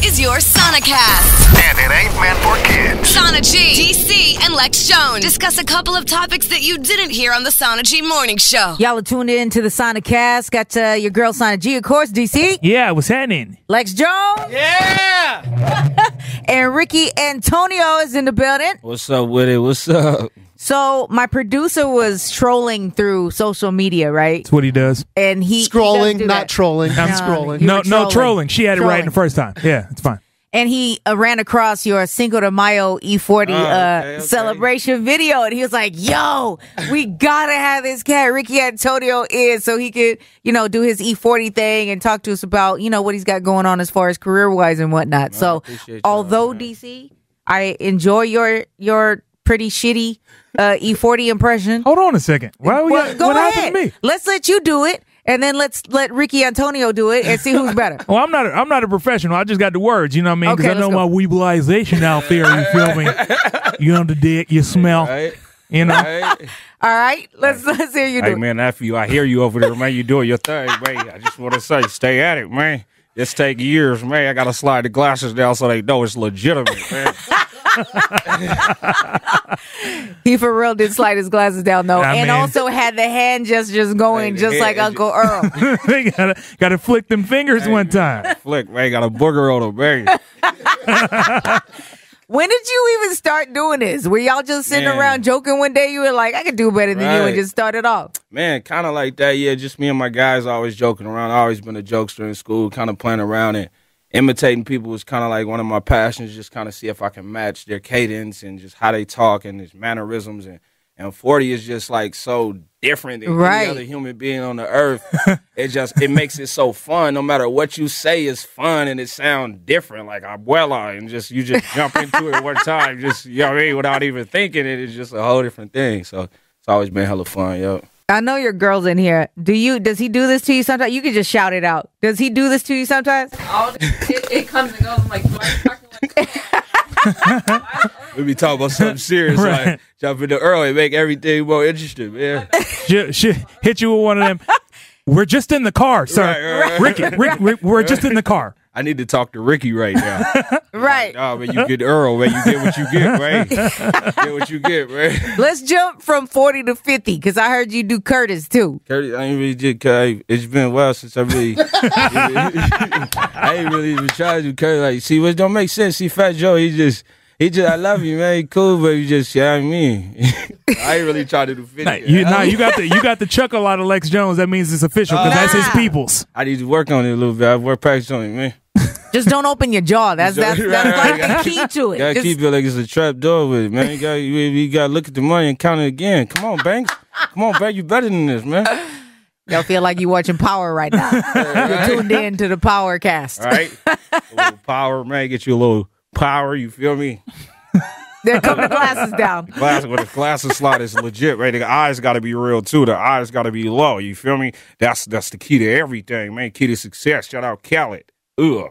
is your Sanacast. And it ain't meant for kids. Sana G, DC, and Lex Jones discuss a couple of topics that you didn't hear on the Sana G Morning Show. Y'all are tuned in to the Sanacast. Got your girl Sana G, of course, DC. Yeah, what's happening? Lex Jones. Yeah! And Ricky Antonio is in the building. What's up with it? What's up? So my producer was trolling through social media, right? That's what he does. And he Scrolling, does do not that. trolling. I'm No, scrolling. you were No trolling. She had it right in the first time. Yeah, it's fine. And he ran across your Cinco de Mayo E40 okay. celebration video. And he was like, yo, we got to have this cat, Ricky Antonio, in so he could, do his E40 thing and talk to us about, what he's got going on as far as career-wise and whatnot. So although, DC, I enjoy your pretty shitty E40 impression. Hold on a second. Go what ahead. happened to me? Let's let you do it. And then let's let Ricky Antonio do it and see who's better. Well, I'm not a professional. I just got the words, you know what I mean? Because Okay, I know let's my weeblization out there, you feel me? You know the dick, you smell, Right? you know? Right? All right, let's hear you do Hey, it. man, after you, I hear you over there, man. You doing your thing, man. I just want to say, stay at it, man. This take years, man. I got to slide the glasses down so they know it's legitimate, man. He for real did slide his glasses down, though. I and mean- also had the hand gestures going Hey, just hey, like hey, Uncle Earl. They gotta flick them fingers one time. Flick, man. Got a booger on him, man. When did you even start doing this? Were y'all just sitting Man. around joking one day? You were like, I could do better than you, and Right. just started off. Man, kind of like that, yeah. Just me and my guys always joking around. I always been a jokester in school, kind of playing around and imitating people was kind of like one of my passions, just kind of see if I can match their cadence and just how they talk and his mannerisms. And 40 is just like so different than Right. any other human being on the earth. It makes it so fun. No matter what you say is fun and it sounds different, like abuela, and you just jump into it one time, just, you know what I mean, without even thinking it. It's just a whole different thing. So it's always been hella fun, yo. I know your girl's in here. Does he do this to you sometimes? You can just shout it out. Does he do this to you sometimes? It comes and goes. I'm like, why are you talking like We be talking about something serious, Right. like jump into early, make everything more interesting, man. She hit you with one of them. We're just in the car, sir. Right. Rick, we're just in the car. I need to talk to Ricky right now. Right. Nah, man, you get Earl, man. You get what you get, man. Get what you get, man. Let's jump from 40 to 50, because I heard you do Curtis, too. Curtis, I ain't really did. It's been a while since I really. I ain't really even tried to do Curtis. Like, see, what don't make sense. See, Fat Joe, he just. I love you, man. He cool, but you just, I mean, I ain't really trying to do 50. You got the chuckle out of Lex Jones. That means it's official because that's his people's. I need to work on it a little bit. I've worked practice on it, man. Just don't open your jaw. That's like Right. the key to it. Gotta Just- keep it like it's a trap door with it, man. You gotta look at the money and count it again. Come on, Banks. Come on, Banks. You better than this, man. Y'all feel like you're watching Power right now. You're tuned in to the Power Cast. All right. A little power, man. Get you a little power. You feel me? They're coming the glasses down. With a glasses slot is legit, right? The eyes got to be real too. The eyes got to be low. You feel me? That's the key to everything, man. Key to success. Shout out Khaled. Ugh.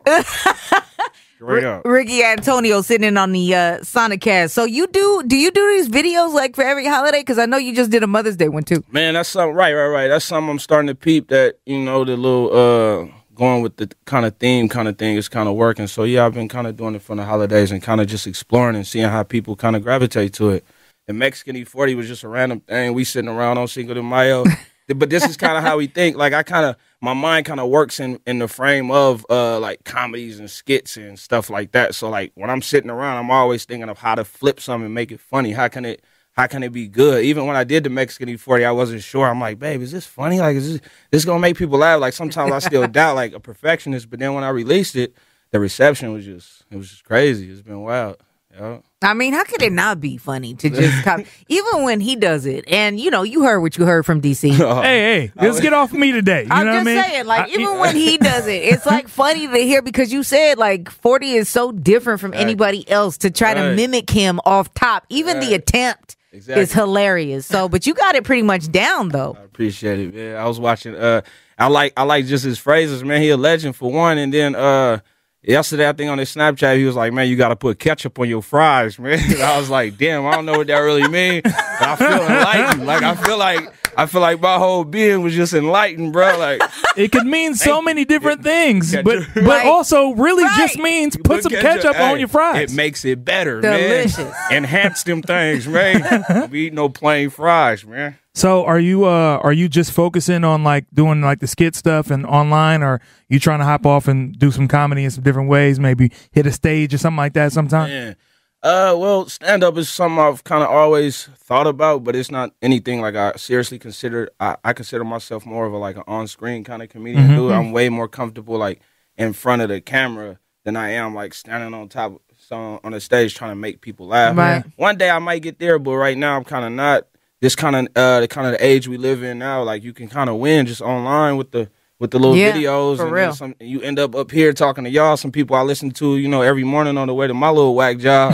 Straight up. Ricky Antonio sitting in on the Sanacast. So do you do these videos like for every holiday? Because I know you just did a Mother's Day one too. Man, that's something. Right. That's something I'm starting to peep. That the little going with the kind of theme kind of thing is kind of working. So yeah, I've been kind of doing it for the holidays and kind of just exploring and seeing how people kind of gravitate to it. The Mexican E40 was just a random thing. We sitting around on Cinco de Mayo. But this is kind of how we think. Like my mind kind of works in the frame of like comedies and skits and stuff like that. So like when I'm sitting around, I'm always thinking of how to flip something and make it funny. How can it be good? Even when I did the Mexican E40, I wasn't sure. I'm like, babe, is this funny? Like, is this gonna make people laugh? Like sometimes I still doubt, like a perfectionist. But then when I released it, the reception was just crazy. It's been wild. Yeah. I mean, how could it not be funny to just copy? Even when he does it, and you heard what you heard from DC. Hey, let's get off me today. You I'm know just what I mean? saying, like, even when he does it, it's like funny to hear because you said like 40 is so different from anybody else to try to mimic him off top. Even the attempt is hilarious. So, but you got it pretty much down though. I appreciate it, man. I was watching. I like just his phrases, man. He a legend for one, and then yesterday, I think on his Snapchat, he was like, man, you got to put ketchup on your fries, man. And I was like, damn, I don't know what that really means. But I feel enlightened. Like, I feel like I feel like my whole being was just enlightened, bro. Like It could mean so many different things, Yeah, but Right. also really Right. just means put some Look at ketchup your- on your fries. It makes it better, Delicious. man. Enhance them things, man. We eat no plain fries, man. So are you just focusing on like doing like the skit stuff and online, or you trying to hop off and do some comedy in some different ways, maybe hit a stage or something like that sometime? Yeah. Well, stand up is something I've kind of always thought about, but it's not anything like I seriously consider. I consider myself more of a like an on screen kind of comedian. Dude, I'm way more comfortable like in front of the camera than I am like standing on top on the stage trying to make people laugh. Right. One day I might get there, but right now I'm kind of not. This kind of the age we live in now, like you can kind of win just online with the little Yeah, videos, for and real. then you end up here talking to y'all. Some people I listen to, every morning on the way to my little whack job.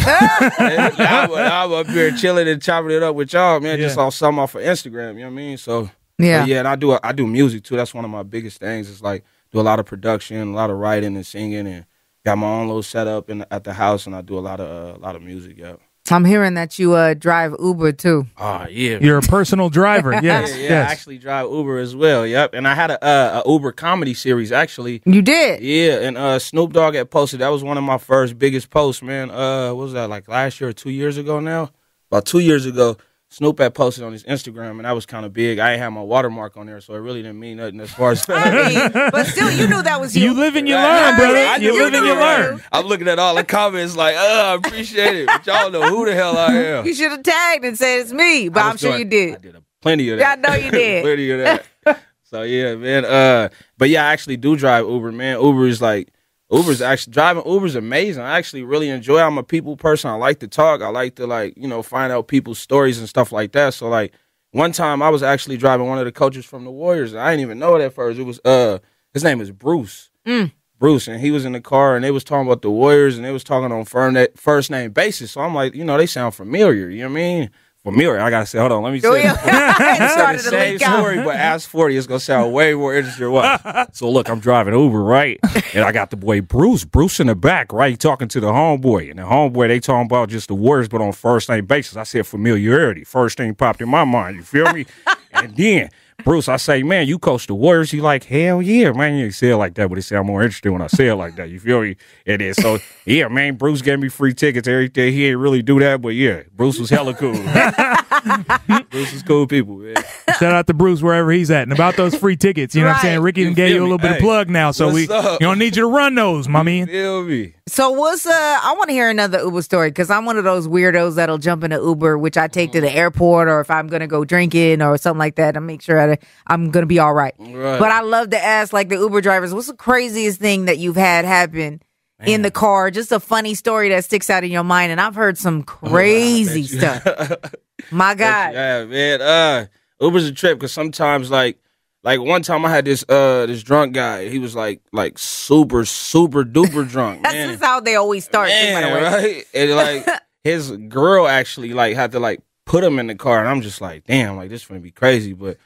And I'm up here chilling and chopping it up with y'all, man. Just off something off of Instagram, you know what I mean? So Yeah. but yeah, and I do music too. That's one of my biggest things. It's like do a lot of production, a lot of writing and singing, and got my own little setup at the house, and I do a lot of music. Yeah. I'm hearing that you drive Uber too. Oh yeah. You're a personal driver. Yes. Yeah, yes. I actually drive Uber as well. Yep, and I had a Uber comedy series actually. You did? Yeah, and Snoop Dogg had posted. That was one of my first biggest posts, man. What was that, like last year or 2 years ago now? About 2 years ago, Snoop had posted on his Instagram, and that was kind of big. I ain't had my watermark on there, so it really didn't mean nothing as far as. I mean, but still, you knew that was you. You live and you Right. learn, brother. I You do live and you know. learn. I'm looking at all the comments like, I appreciate it, but y'all know who the hell I am. You should have tagged and said it's me, but I I'm was sure doing- you did. I did plenty of that. Yeah, I know you did. Plenty of that. So yeah, man. But yeah, I actually do drive Uber, man. Driving Uber's amazing. I actually really enjoy it. I'm a people person. I like to talk. I like to find out people's stories and stuff like that. So like one time I was actually driving one of the coaches from the Warriors. I didn't even know it at first. It was his name is Bruce. Bruce, and he was in the car, and they was talking about the Warriors, and they was talking on first name basis. So I'm like, they sound familiar. You know what I mean? Familiar. I gotta say, hold on, let me Oh, say. yeah. It It's started the to same leak out. story, but ask 40, it's gonna sound way more interesting. What? So look, I'm driving Uber, right? And I got the boy Bruce in the back, right? He talking to the homeboy. And the homeboy, they talking about just the words, but on first name basis. I said familiarity. First thing popped in my mind. You feel me? And then Bruce, I say, man, you coach the Warriors. He like, hell yeah, man. You say it like that, but it sound more interesting when I say it like that. You feel me? It is. So yeah, man, Bruce gave me free tickets every day. He ain't really do that, but yeah, Bruce was hella cool. Bruce is cool people. Yeah. Shout out to Bruce wherever he's at. And about those free tickets, you know what I'm saying? Right. Ricky You done gave feel you a me? little bit of Hey, plug now, so we what's up? don't need you to run those, my man. Feel me? So what's I want to hear another Uber story because I'm one of those weirdos that'll jump in an Uber, which I take to the airport, or if I'm gonna go drinking or something like that, I make sure I'm gonna be all right. Right. But I love to ask like the Uber drivers, what's the craziest thing that you've had happen in the car? Just a funny story that sticks out in your mind. And I've heard some crazy stuff. My God. Yeah, man. Uber's a trip because sometimes like one time I had this drunk guy. He was like super duper drunk. That's man. just how they always start. too, by the way. Right? And like his girl actually like had to like put him in the car, and I'm just like, damn, like this is gonna be crazy. But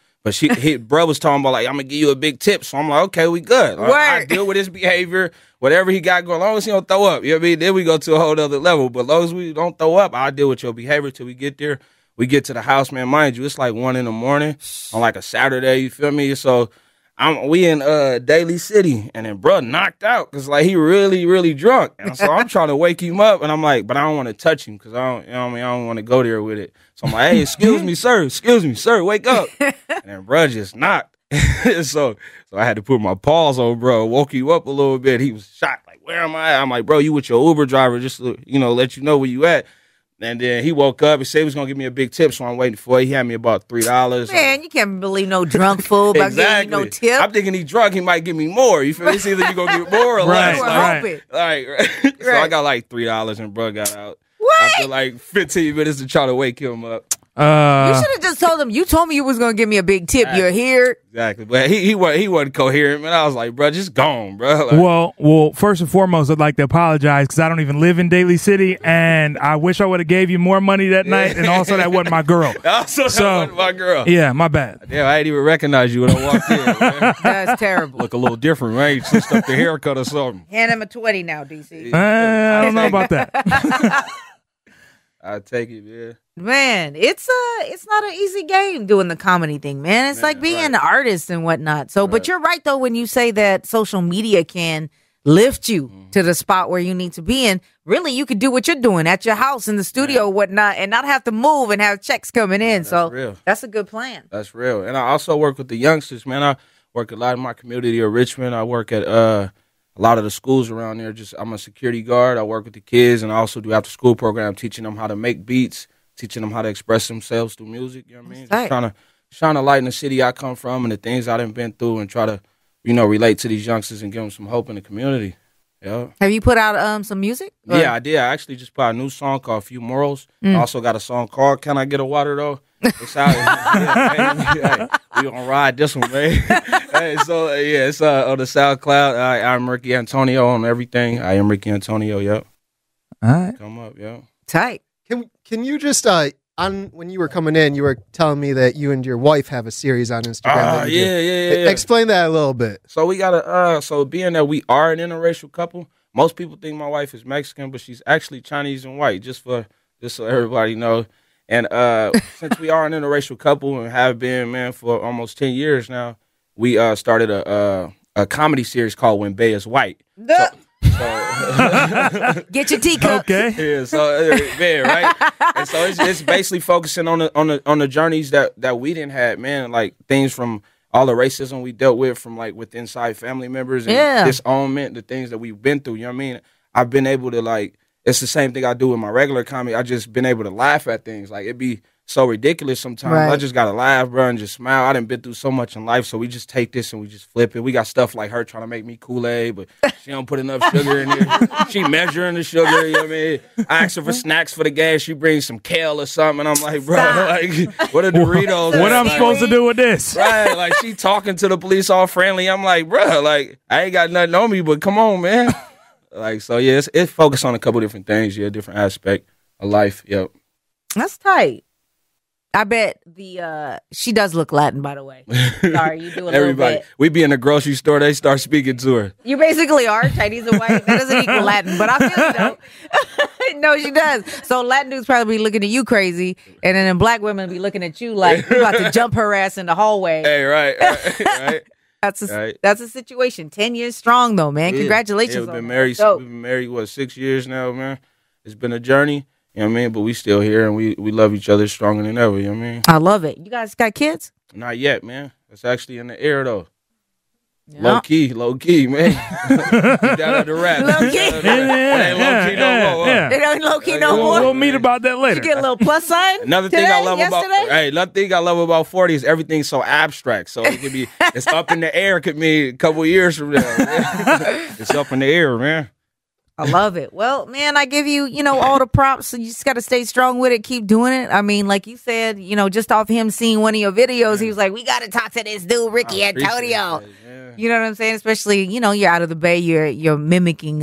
bro was talking about like I'm gonna give you a big tip, so I'm like, okay, we good. I Word. deal with his behavior, whatever he got going. As long as he don't throw up, you know what I mean. Then we go to a whole other level. But as long as we don't throw up, I deal with your behavior till we get there. We get to the house, man. Mind you, it's like 1 a.m. on like a Saturday. You feel me? So we in Daly City, and then bro knocked out because like he really drunk, and so I'm trying to wake him up, and I'm like, but I don't want to touch him because I don't, I don't want to go there with it. So I'm like, hey, excuse me, sir, wake up, and then bro just knocked. so I had to put my paws on bro, woke him up a little bit. He was shocked, like, where am I? I'm like, bro, you with your Uber driver, just to, let you know where you at. And then he woke up. He said he was gonna give me a big tip, so I'm waiting for it. He had me about $3. Man, you can't believe no drunk fool about Exactly. getting you no tip. I'm thinking he drunk. He might give me more. You feel me? It's either you gonna give more or Right, less. You were Like, hoping. right. So I got like $3, and bro got out after like 15 minutes to try to wake him up. You should have just told him. You told me you was gonna give me a big tip. You're here. Exactly, but he wasn't coherent, man. I was like, bro, just gone, bro. Like, Well, first and foremost, I'd like to apologize because I don't even live in Daly City, and I wish I would have gave you more money that night, and also that wasn't my girl. also, So- that wasn't my girl. Yeah, my bad. Damn, I didn't even recognize you when I walked in. Man. That's terrible. Look a little different, right? You switched up the haircut or something. Hand him a 20 now, DC. I don't know about that. I take it, yeah. Man, it's not an easy game doing the comedy thing, man. It's like being an artist and whatnot. So, but you're right though when you say that social media can lift you to the spot where you need to be in. Really, you could do what you're doing at your house in the studio, whatnot, and not have to move and have checks coming in. So real. That's a good plan. That's real. And I also work with the youngsters, man. I work a lot in my community of Richmond. I work at a lot of the schools around there. I'm a security guard. I work with the kids, and I also do after school program, teaching them how to make beats, teaching them how to express themselves through music. You know what I mean? Just trying to shine a light in the city I come from and the things I done been through, and try to, relate to these youngsters and give them some hope in the community. Yeah. Have you put out some music? Or? Yeah, I did. I actually just put out a new song called Few Morals. I also got a song called Can I Get a Water, though? It's out. We gonna ride this one, man. It's on the SoundCloud. I'm Ricky Antonio on everything. I am Ricky Antonio, yep. All right. Come up, yep. Tight. Can you just when you were coming in, you were telling me that you and your wife have a series on Instagram. Yeah. Explain that a little bit. So we got so being that we are an interracial couple, most people think my wife is Mexican, but she's actually Chinese and white, just so everybody knows. And since we are an interracial couple and have been, man, for almost 10 years now, we started a comedy series called When Bay is White. Get your teacup. Okay. Yeah, so man, right? And so it's basically focusing on the journeys that we didn't have, man, like things from all the racism we dealt with from like with inside family members and disownment, the things that we've been through. You know what I mean? I've been able to it's the same thing I do with my regular comedy. I just been able to laugh at things. Like it'd be so ridiculous sometimes. Right. I just gotta laugh, bro, and just smile. I done been through so much in life, so we just take this and we just flip it. We got stuff like her trying to make me Kool-Aid, but she don't put enough sugar in there. She measuring the sugar, you know what I mean? I ask her for snacks for the gas. She brings some kale or something, and I'm like, bro, what are Doritos? What I'm supposed to do with this? Right, like she talking to the police all friendly. I'm like, bro, like I ain't got nothing on me, but come on, man. So yeah, it's focused on a couple different things, different aspect of life. Yep. That's tight. I bet she does look Latin, by the way. Sorry, you do a little Everybody, bit. we be in the grocery store, they start speaking to her. You basically are Chinese and white. That doesn't equal Latin, but I feel it though. No, she does. So Latin dudes probably be looking at you crazy, and then black women be looking at you like you about to jump her ass in the hallway. Hey, right. That's a situation. 10 years strong though, man. Congratulations. We've been married. We've been married 6 years now, man. It's been a journey. You know what I mean? But we still here, and we love each other stronger than ever, you know what I mean? I love it. You guys got kids? Not yet, man. It's actually in the air, though. Yeah. Low key, man. Get down at the rap. Low key. It ain't low key no more. Yeah. It ain't low key no more. We'll meet about that later. You get a little plus sign. Another thing I love about 40 is everything's so abstract. So it could be, it's up in the air. It could be a couple of years from now. It's up in the air, man. I love it. Well, man, I give you, all the props. So you just got to stay strong with it. Keep doing it. I mean, like you said, just off him seeing one of your videos, he was like, we got to talk to this dude, Ricky Antonio. You know what I'm saying? Especially, you're out of the Bay. You're mimicking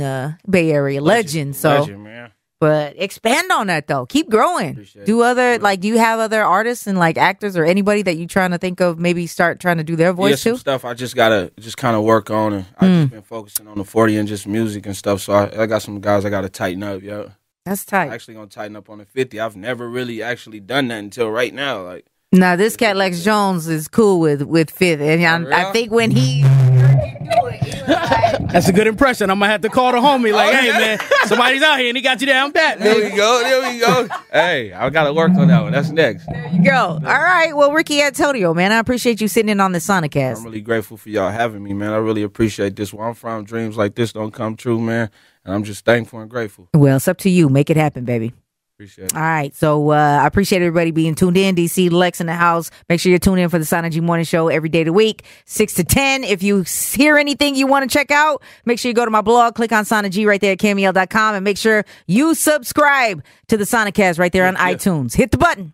Bay Area legend. So, legend, man. But expand on that, though. Keep growing. Appreciate Do you have other artists and like actors or anybody that you trying to think of maybe start trying to do their voice some too? Stuff I just gotta kind of work on, and I've just been focusing on the 40 and just music and stuff. So I got some guys I gotta tighten up, yo. That's tight. I'm actually gonna tighten up on the 50. I've never really actually done that until right now. Like, now this cat Lex Jones is cool with Fifth, and I think when he heard you do it, he was like, That's a good impression. I'm gonna have to call the homie like, hey man, somebody's out here and he got you down pat. there we go. Hey, I gotta work on that one. That's next. there you go. All right. Well, Ricky Antonio, man, I appreciate you sitting in on the Sanacast. I'm really grateful for y'all having me, man. I really appreciate this. Where I'm from, dreams like this don't come true, man. And I'm just thankful and grateful. Well, it's up to you. Make it happen, baby. Appreciate it. All right. So I appreciate everybody being tuned in. DC Lex in the house. Make sure you're tuned in for the Sana G Morning Show every day of the week, 6 to 10. If you hear anything you want to check out, make sure you go to my blog, click on Sana G right there at cameo.com, and make sure you subscribe to the Sanacast right there on iTunes. Hit the button.